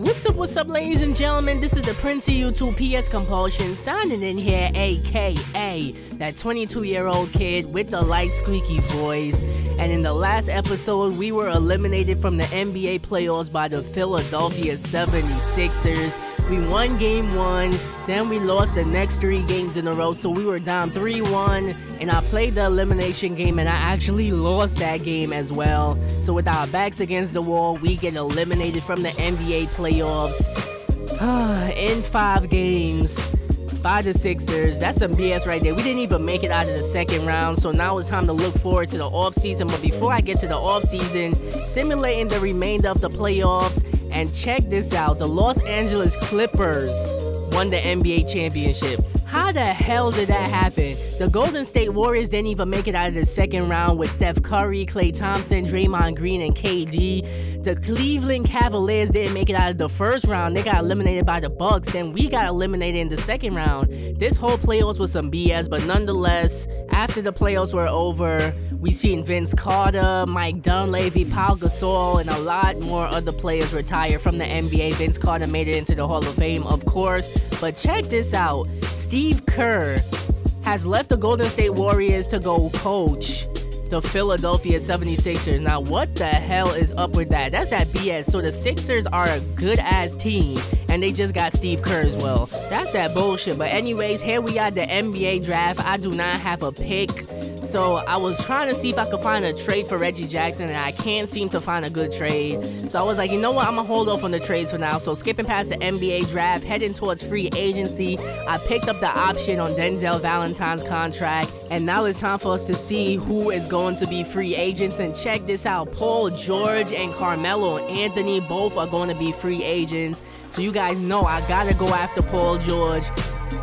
What's up, ladies and gentlemen? This is the Prince of YouTube PS Compulsion signing in here, aka that 22-year-old kid with the light squeaky voice. And in the last episode, we were eliminated from the NBA playoffs by the Philadelphia 76ers. We won game 1, then we lost the next 3 games in a row, so we were down 3-1, and I played the elimination game and I actually lost that game as well. So with our backs against the wall, we get eliminated from the NBA playoffs in 5 games by the Sixers. That's some BS right there. We didn't even make it out of the second round, so now it's time to look forward to the off-season. But before I get to the off-season, simulating the remainder of the playoffs, and check this out, the Los Angeles Clippers won the NBA championship. How the hell did that happen? The Golden State Warriors didn't even make it out of the second round with Steph Curry, Klay Thompson, Draymond Green, and KD. The Cleveland Cavaliers didn't make it out of the first round. They got eliminated by the Bucks. Then we got eliminated in the second round. This whole playoffs was some BS, but nonetheless, after the playoffs were over, we seen Vince Carter, Mike Dunleavy, Pau Gasol, and a lot more other players retire from the NBA. Vince Carter made it into the Hall of Fame, of course. But check this out. Steve Kerr has left the Golden State Warriors to go coach the Philadelphia 76ers. Now, what the hell is up with that? That's that BS. So the Sixers are a good-ass team, and they just got Steve Kerr as well. That's that bullshit. But anyways, here we are at the NBA draft. I do not have a pick. So I was trying to see if I could find a trade for Reggie Jackson, and I can't seem to find a good trade. So I was like, you know what, I'm gonna hold off on the trades for now. So skipping past the NBA draft, heading towards free agency, I picked up the option on Denzel Valentine's contract, and now it's time for us to see who is going to be free agents. And check this out, Paul George and Carmelo Anthony both are going to be free agents. So you guys know I gotta go after Paul George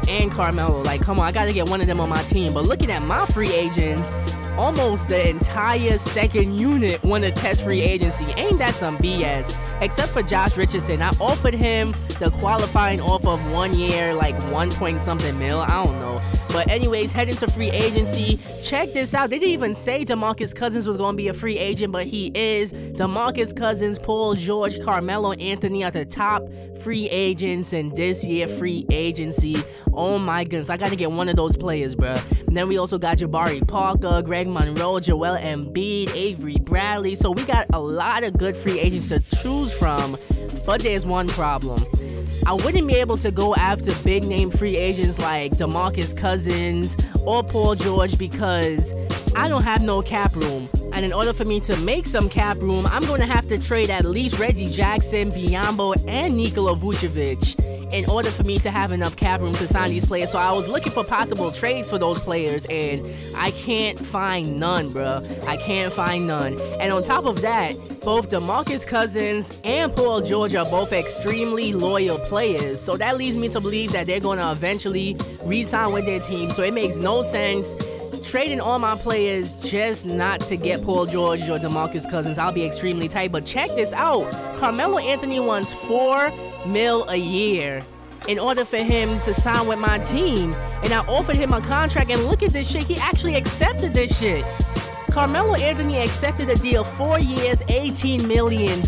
and Carmelo. Like, come on, I gotta get one of them on my team. But looking at my free agents, almost the entire second unit won a test free agency. Ain't that some BS? Except for Josh Richardson. I offered him the qualifying offer of 1 year, like 1 point something mil. I don't know. But anyways, heading to free agency, check this out. They didn't even say DeMarcus Cousins was going to be a free agent, but he is. DeMarcus Cousins, Paul George, Carmelo Anthony are the top free agents in this year free agency. Oh my goodness, I got to get one of those players, bro. And then we also got Jabari Parker, Greg Monroe, Joel Embiid, Avery Bradley. So we got a lot of good free agents to choose from, but there's one problem. I wouldn't be able to go after big name free agents like DeMarcus Cousins or Paul George because I don't have no cap room. And in order for me to make some cap room, I'm going to have to trade at least Reggie Jackson, Biyombo, and Nikola Vucevic in order for me to have enough cap room to sign these players. So I was looking for possible trades for those players, and I can't find none, bro. I can't find none. And on top of that, both DeMarcus Cousins and Paul George are both extremely loyal players. So that leads me to believe that they're going to eventually re-sign with their team. So it makes no sense trading all my players just not to get Paul George or DeMarcus Cousins. I'll be extremely tight. But check this out. Carmelo Anthony wants $4 million a year in order for him to sign with my team. And I offered him a contract, and look at this shit. He actually accepted this shit. Carmelo Anthony accepted a deal, 4 years, $18 million.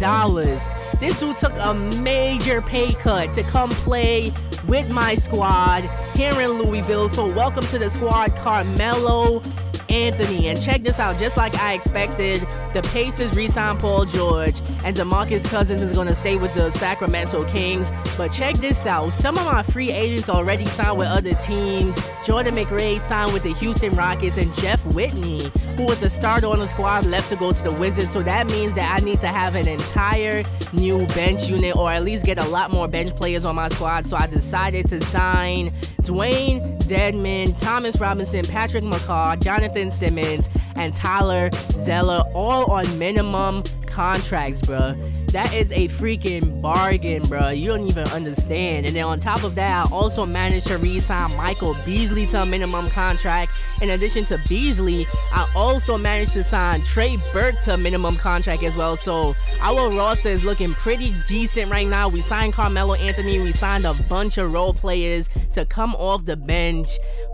This dude took a major pay cut to come play with my squad here in Louisville. So welcome to the squad, Carmelo Anthony. And check this out, just like I expected, the Pacers re-signed Paul George, and DeMarcus Cousins is going to stay with the Sacramento Kings. But check this out, some of my free agents already signed with other teams. Jordan McRae signed with the Houston Rockets, and Jeff Whitney, who was a starter on the squad, left to go to the Wizards. So that means that I need to have an entire new bench unit, or at least get a lot more bench players on my squad. So I decided to sign Dwayne Dedmon, Thomas Robinson, Patrick McCaw, Jonathan Simmons, and Tyler Zeller, all on minimum contracts, bruh. That is a freaking bargain, bro. You don't even understand. And then on top of that, I also managed to re-sign Michael Beasley to a minimum contract. In addition to Beasley, I also managed to sign Trey Burke to a minimum contract as well. So our roster is looking pretty decent right now. We signed Carmelo Anthony. We signed a bunch of role players to come off the bench.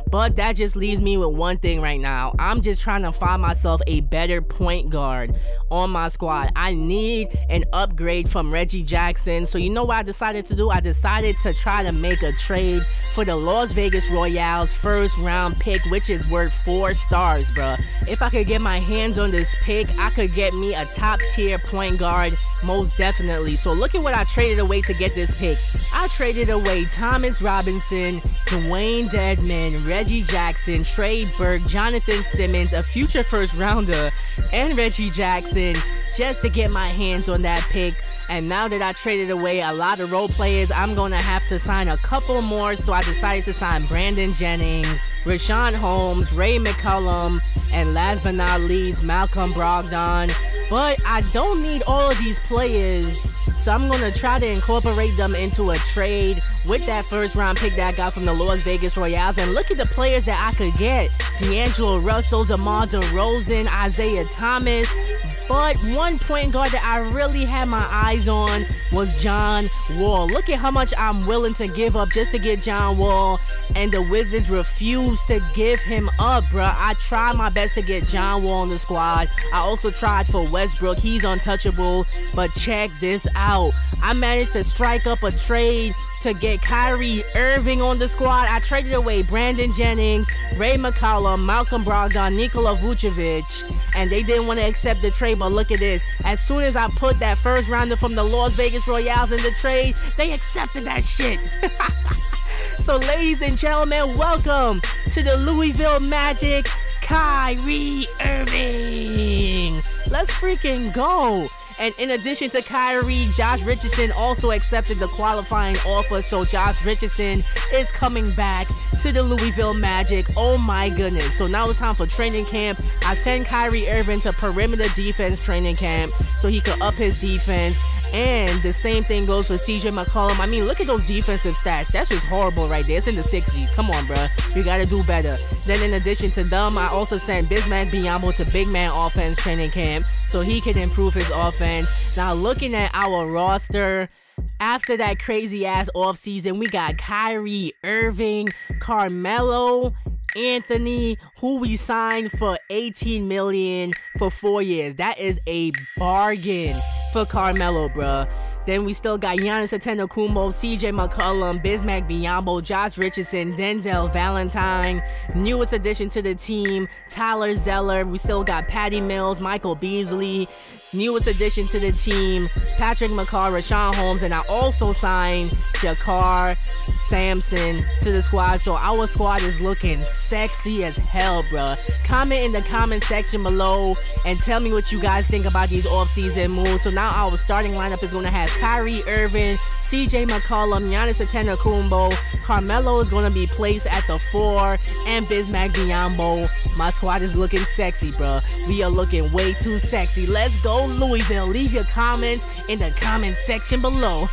But that just leaves me with one thing right now. I'm just trying to find myself a better point guard on my squad. I need an upgrade from Reggie Jackson. So you know what I decided to do? I decided to try to make a trade for the Las Vegas Royals first round pick, which is worth 4 stars, bruh. If I could get my hands on this pick, I could get me a top tier point guard, most definitely. So look at what I traded away to get this pick. I traded away Thomas Robinson, Dwayne Dedmon, Reggie Jackson, Trey Burke, Jonathan Simmons, a future first rounder, and Reggie Jackson, just to get my hands on that pick. And now that I traded away a lot of role players, I'm gonna have to sign a couple more. So I decided to sign Brandon Jennings, Rashawn Holmes, Ray McCollum, and last but not least, Malcolm Brogdon. But I don't need all of these players, so I'm gonna try to incorporate them into a trade with that first round pick that I got from the Las Vegas Royals. And look at the players that I could get: D'Angelo Russell, DeMar DeRozan, Isaiah Thomas. But one point guard that I really had my eyes on was John Wall. Look at how much I'm willing to give up just to get John Wall, and the Wizards refuse to give him up, bruh. I tried my best to get John Wall in the squad. I also tried for Westbrook. He's untouchable. But check this out. I managed to strike up a trade to get KYRIE IRVING on the squad. I traded away Brandon Jennings, Ray McCollum, Malcolm Brogdon, Nikola Vucevic, and they didn't want to accept the trade. But look at this. As soon as I put that first rounder from the Las Vegas Royals in the trade, they accepted that shit. So ladies and gentlemen, welcome to the Louisville Magic, KYRIE IRVING. Let's freaking go. And in addition to Kyrie, Josh Richardson also accepted the qualifying offer. So Josh Richardson is coming back to the Louisville Magic. Oh my goodness. So now it's time for training camp. I send KYRIE IRVING to perimeter defense training camp so he could up his defense. And the same thing goes for CJ McCollum. I mean, look at those defensive stats. That's just horrible right there. It's in the 60s. Come on, bruh. You gotta do better. Then in addition to them, I also sent Bismack Biyombo to big man offense training camp so he can improve his offense. Now looking at our roster, after that crazy ass offseason, we got KYRIE IRVING, Carmelo Anthony, who we signed for $18 million for 4 years. That is a bargain for Carmelo, bruh. Then we still got Giannis Antetokounmpo, CJ McCollum, Bismack Biyombo, Josh Richardson, Denzel Valentine. Newest addition to the team, Tyler Zeller. We still got Patty Mills, Michael Beasley. Newest addition to the team, Patrick McCaw, Rashawn Holmes, and I also signed Jakar Sampson to the squad. So our squad is looking sexy as hell, bruh. Comment in the comment section below and tell me what you guys think about these off-season moves. So now our starting lineup is going to have KYRIE IRVING, CJ McCollum, Giannis Antetokounmpo, Carmelo is going to be placed at the 4, and Bismack Biyombo. My squad is looking sexy, bruh. We are looking way too sexy. Let's go, Louisville. Leave your comments in the comment section below.